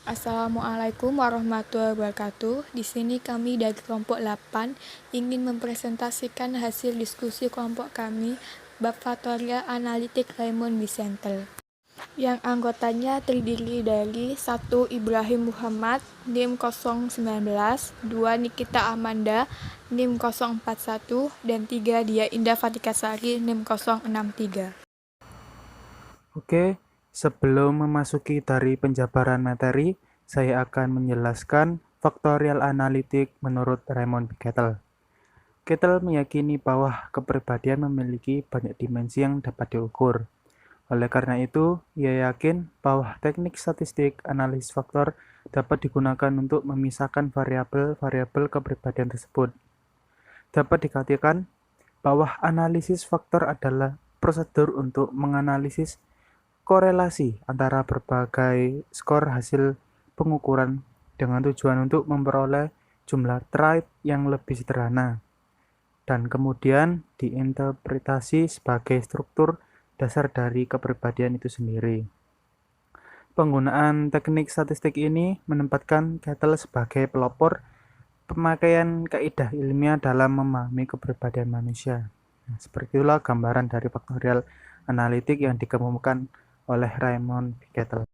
Assalamualaikum warahmatullahi wabarakatuh. Di sini kami dari kelompok 8 ingin mempresentasikan hasil diskusi kelompok kami bab faktorial analitik Raymond Wiesenthal, yang anggotanya terdiri dari 1. Ibrahim Muhammad, NIM 019, 2. Nikita Amanda, NIM 041, dan 3. Dia Indah Fatikasari, NIM 063. Oke, sebelum memasuki dari penjabaran materi, saya akan menjelaskan faktorial analitik menurut Raymond Kettle. Kettle meyakini bahwa kepribadian memiliki banyak dimensi yang dapat diukur. Oleh karena itu, ia yakin bahwa teknik statistik analisis faktor dapat digunakan untuk memisahkan variabel-variabel kepribadian tersebut. Dapat dikatakan bahwa analisis faktor adalah prosedur untuk menganalisis korelasi antara berbagai skor hasil pengukuran dengan tujuan untuk memperoleh jumlah trait yang lebih sederhana dan kemudian diinterpretasi sebagai struktur dasar dari kepribadian itu sendiri. Penggunaan teknik statistik ini menempatkan Kettle sebagai pelopor pemakaian kaidah ilmiah dalam memahami kepribadian manusia. Nah, seperti itulah gambaran dari faktorial analitik yang dikemukakan oleh Raymond Kettle.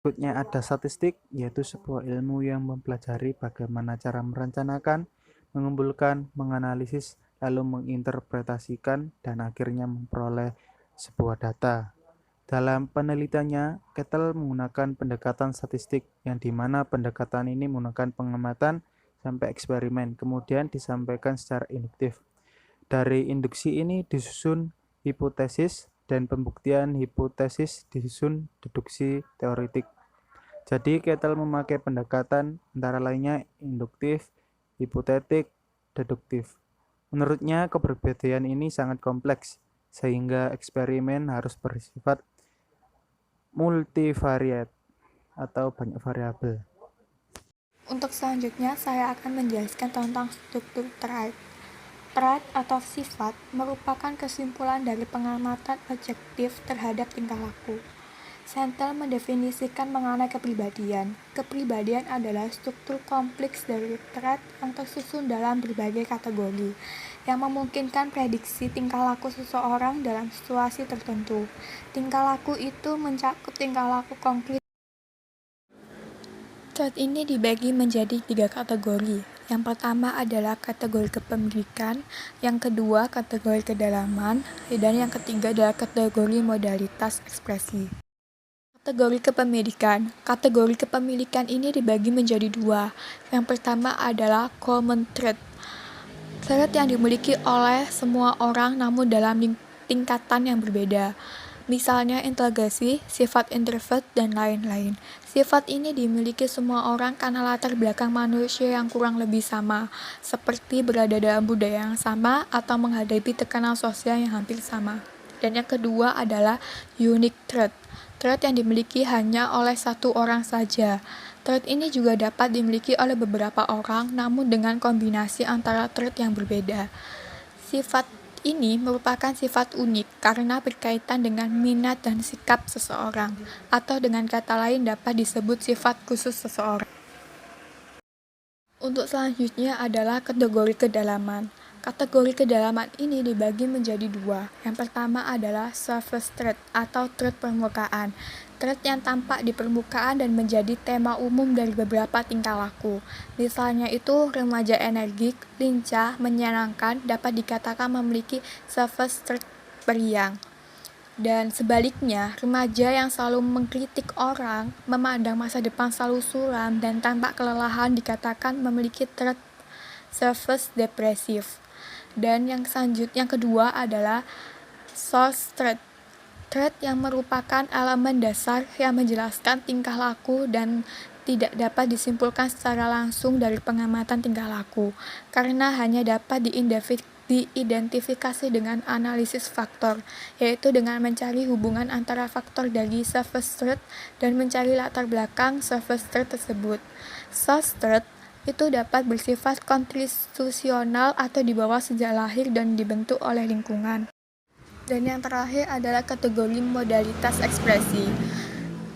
Berikutnya ada statistik, yaitu sebuah ilmu yang mempelajari bagaimana cara merencanakan, mengumpulkan, menganalisis, lalu menginterpretasikan, dan akhirnya memperoleh sebuah data. Dalam penelitiannya, Kettle menggunakan pendekatan statistik, yang dimana pendekatan ini menggunakan pengamatan sampai eksperimen, kemudian disampaikan secara induktif. Dari induksi ini disusun hipotesis, dan pembuktian hipotesis disusun deduksi teoretik. Jadi Kettle memakai pendekatan antara lainnya induktif, hipotetik, deduktif. Menurutnya kepribadian ini sangat kompleks, sehingga eksperimen harus bersifat multivariat atau banyak variabel. Untuk selanjutnya, saya akan menjelaskan tentang struktur trait. Trait atau sifat merupakan kesimpulan dari pengamatan objektif terhadap tingkah laku. Wiesenthal mendefinisikan mengenai kepribadian. Kepribadian adalah struktur kompleks dari trait yang tersusun dalam berbagai kategori, yang memungkinkan prediksi tingkah laku seseorang dalam situasi tertentu. Tingkah laku itu mencakup tingkah laku konkret. Trait ini dibagi menjadi 3 kategori. Yang pertama adalah kategori kepemilikan, yang kedua kategori kedalaman, dan yang ketiga adalah kategori modalitas ekspresi. Kategori kepemilikan. Kategori kepemilikan ini dibagi menjadi 2. Yang pertama adalah common trait. Trait yang dimiliki oleh semua orang namun dalam tingkatan yang berbeda. Misalnya integrasi, sifat introvert, dan lain-lain. Sifat ini dimiliki semua orang karena latar belakang manusia yang kurang lebih sama, seperti berada dalam budaya yang sama atau menghadapi tekanan sosial yang hampir sama. Dan yang kedua adalah unique trait. Trait yang dimiliki hanya oleh satu orang saja. Trait ini juga dapat dimiliki oleh beberapa orang, namun dengan kombinasi antara trait yang berbeda. Sifat ini merupakan sifat unik karena berkaitan dengan minat dan sikap seseorang, atau dengan kata lain dapat disebut sifat khusus seseorang. Untuk selanjutnya adalah kategori kedalaman. Kategori kedalaman ini dibagi menjadi 2. Yang pertama adalah surface trait atau trait permukaan. Trait yang tampak di permukaan dan menjadi tema umum dari beberapa tingkah laku. Misalnya itu remaja energik, lincah, menyenangkan dapat dikatakan memiliki surface trait periang. Dan sebaliknya, remaja yang selalu mengkritik orang, memandang masa depan selalu suram, dan tampak kelelahan dikatakan memiliki trait surface depresif. Dan yang kedua adalah source trait. Trait yang merupakan elemen dasar yang menjelaskan tingkah laku dan tidak dapat disimpulkan secara langsung dari pengamatan tingkah laku, karena hanya dapat diidentifikasi dengan analisis faktor, yaitu dengan mencari hubungan antara faktor dari surface trait dan mencari latar belakang surface trait tersebut. Source trait itu dapat bersifat konstitusional atau dibawa sejak lahir dan dibentuk oleh lingkungan. Dan yang terakhir adalah kategori modalitas ekspresi.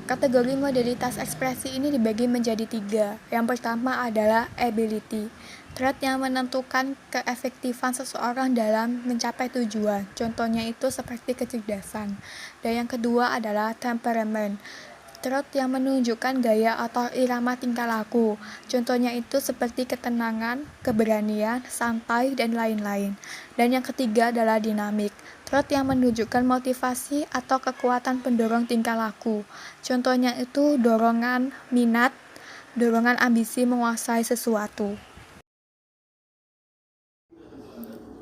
Kategori modalitas ekspresi ini dibagi menjadi 3. Yang pertama adalah ability, trait yang menentukan keefektifan seseorang dalam mencapai tujuan. Contohnya itu seperti kecerdasan. Dan yang kedua adalah temperament, trait yang menunjukkan gaya atau irama tingkah laku. Contohnya itu seperti ketenangan, keberanian, santai, dan lain-lain. Dan yang ketiga adalah dinamik, trait yang menunjukkan motivasi atau kekuatan pendorong tingkah laku. Contohnya itu dorongan minat, dorongan ambisi menguasai sesuatu.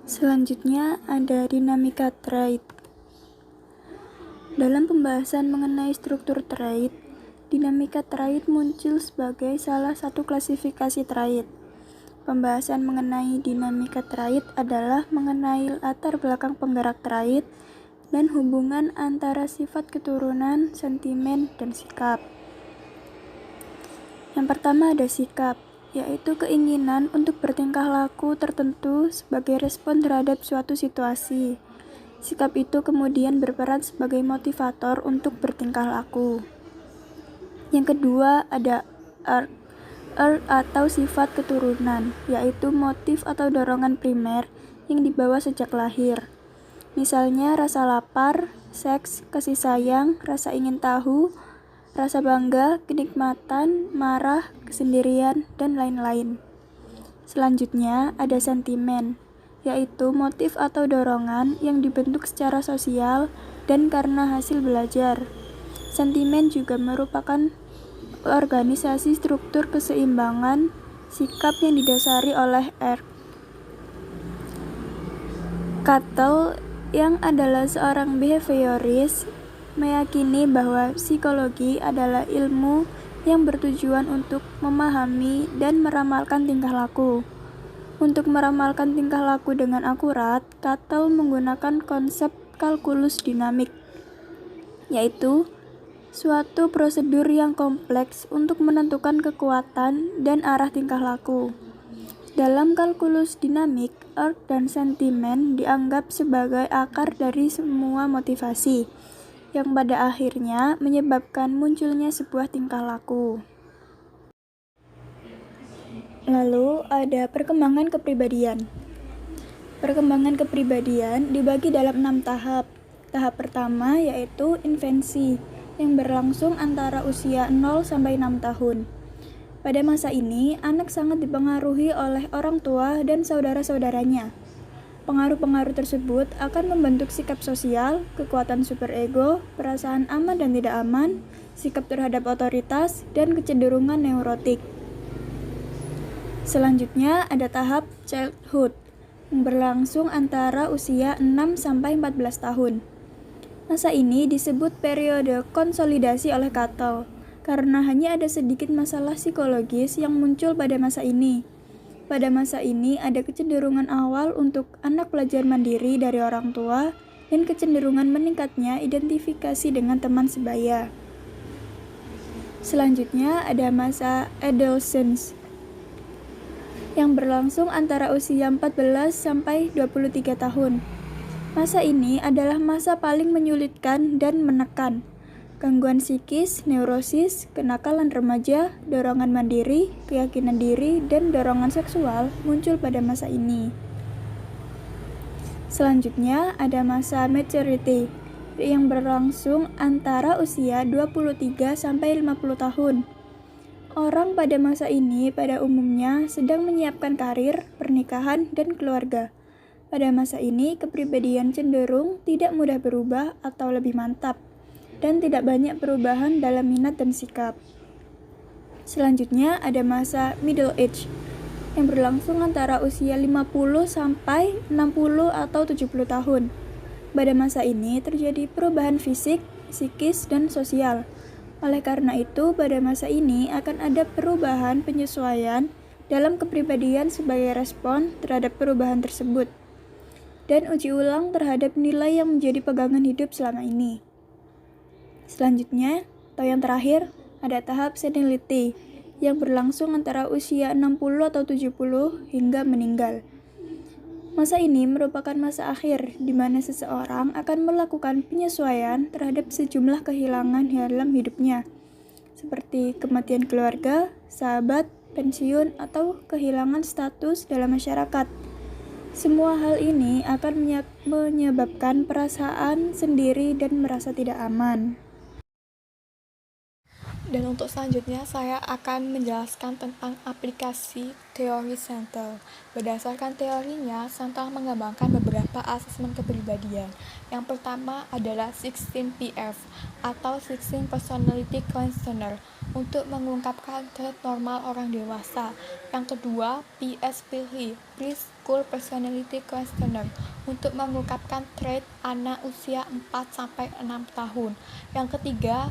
Selanjutnya ada dinamika trait. Dalam pembahasan mengenai struktur trait, dinamika trait muncul sebagai salah satu klasifikasi trait. Pembahasan mengenai dinamika trait adalah mengenai latar belakang penggerak trait dan hubungan antara sifat keturunan, sentimen, dan sikap. Yang pertama ada sikap, yaitu keinginan untuk bertingkah laku tertentu sebagai respon terhadap suatu situasi. Sikap itu kemudian berperan sebagai motivator untuk bertingkah laku. Yang kedua ada urge atau sifat keturunan, yaitu motif atau dorongan primer yang dibawa sejak lahir. Misalnya rasa lapar, seks, kasih sayang, rasa ingin tahu, rasa bangga, kenikmatan, marah, kesendirian, dan lain-lain. Selanjutnya ada sentimen, yaitu motif atau dorongan yang dibentuk secara sosial dan karena hasil belajar. Sentimen juga merupakan organisasi struktur keseimbangan sikap yang didasari oleh urge. Cattell yang adalah seorang behaviorist meyakini bahwa psikologi adalah ilmu yang bertujuan untuk memahami dan meramalkan tingkah laku. Untuk meramalkan tingkah laku dengan akurat, Cattell menggunakan konsep kalkulus dinamik, yaitu suatu prosedur yang kompleks untuk menentukan kekuatan dan arah tingkah laku. Dalam kalkulus dinamik, urge dan sentimen dianggap sebagai akar dari semua motivasi, yang pada akhirnya menyebabkan munculnya sebuah tingkah laku. Lalu ada perkembangan kepribadian. Perkembangan kepribadian dibagi dalam 6 tahap. Tahap pertama yaitu infansi, yang berlangsung antara usia 0 sampai 6 tahun. Pada masa ini, anak sangat dipengaruhi oleh orang tua dan saudara-saudaranya. Pengaruh-pengaruh tersebut akan membentuk sikap sosial, kekuatan superego, perasaan aman dan tidak aman, sikap terhadap otoritas, dan kecenderungan neurotik. Selanjutnya ada tahap childhood, yang berlangsung antara usia 6 sampai 14 tahun. Masa ini disebut periode konsolidasi oleh Cattell, karena hanya ada sedikit masalah psikologis yang muncul pada masa ini. Pada masa ini ada kecenderungan awal untuk anak belajar mandiri dari orang tua dan kecenderungan meningkatnya identifikasi dengan teman sebaya. Selanjutnya ada masa adolescence, yang berlangsung antara usia 14 sampai 23 tahun. Masa ini adalah masa paling menyulitkan dan menekan. Gangguan psikis, neurosis, kenakalan remaja, dorongan mandiri, keyakinan diri, dan dorongan seksual muncul pada masa ini. Selanjutnya ada masa maturity, yang berlangsung antara usia 23 sampai 50 tahun. Orang pada masa ini pada umumnya sedang menyiapkan karir, pernikahan, dan keluarga. Pada masa ini, kepribadian cenderung tidak mudah berubah atau lebih mantap, dan tidak banyak perubahan dalam minat dan sikap. Selanjutnya ada masa middle age, yang berlangsung antara usia 50 sampai 60 atau 70 tahun. Pada masa ini terjadi perubahan fisik, psikis, dan sosial. Oleh karena itu, pada masa ini akan ada perubahan penyesuaian dalam kepribadian sebagai respon terhadap perubahan tersebut, dan uji ulang terhadap nilai yang menjadi pegangan hidup selama ini. Selanjutnya, atau yang terakhir, ada tahap senility, yang berlangsung antara usia 60 atau 70 hingga meninggal. Masa ini merupakan masa akhir di mana seseorang akan melakukan penyesuaian terhadap sejumlah kehilangan dalam hidupnya, seperti kematian keluarga, sahabat, pensiun, atau kehilangan status dalam masyarakat. Semua hal ini akan menyebabkan perasaan sendiri dan merasa tidak aman. Dan untuk selanjutnya saya akan menjelaskan tentang aplikasi teori Sentel. Berdasarkan teorinya, Sentel mengembangkan beberapa asesmen kepribadian. Yang pertama adalah 16PF atau 16 Personality Questionnaire untuk mengungkapkan trait normal orang dewasa. Yang kedua, PSPH, Preschool Personality Questionnaire untuk mengungkapkan trait anak usia 4-6 tahun. Yang ketiga,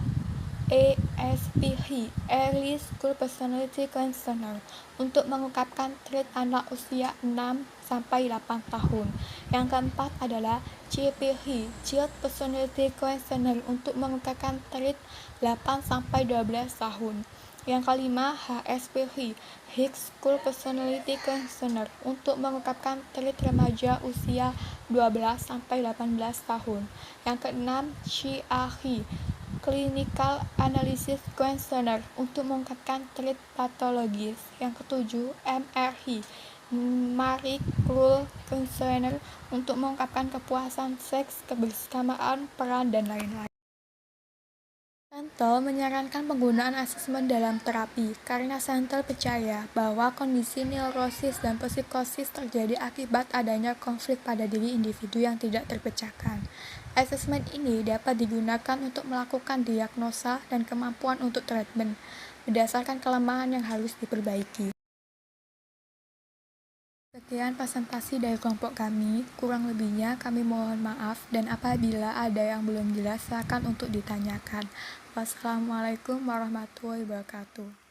ESPH, Early School Personality Questionnaire untuk mengungkapkan trait anak usia 6-8 tahun. Yang keempat adalah CPH, Child Personality Questionnaire untuk mengungkapkan trait 8-12 tahun. Yang kelima, HSPH, High School Personality Questionnaire untuk mengungkapkan trait remaja usia 12-18 tahun. Yang keenam, CAH, Clinical Analysis Questionnaire untuk mengungkapkan trait patologis. Yang ketujuh, MRI, Marie Claire Questionnaire untuk mengungkapkan kepuasan seks, kebersamaan, peran, dan lain-lain. Sentel menyarankan penggunaan asesmen dalam terapi karena Sentel percaya bahwa kondisi neurosis dan psikosis terjadi akibat adanya konflik pada diri individu yang tidak terpecahkan. Asesmen ini dapat digunakan untuk melakukan diagnosa dan kemampuan untuk treatment berdasarkan kelemahan yang harus diperbaiki. Sekian presentasi dari kelompok kami, kurang lebihnya kami mohon maaf dan apabila ada yang belum jelas silakan untuk ditanyakan. Wassalamualaikum warahmatullahi wabarakatuh.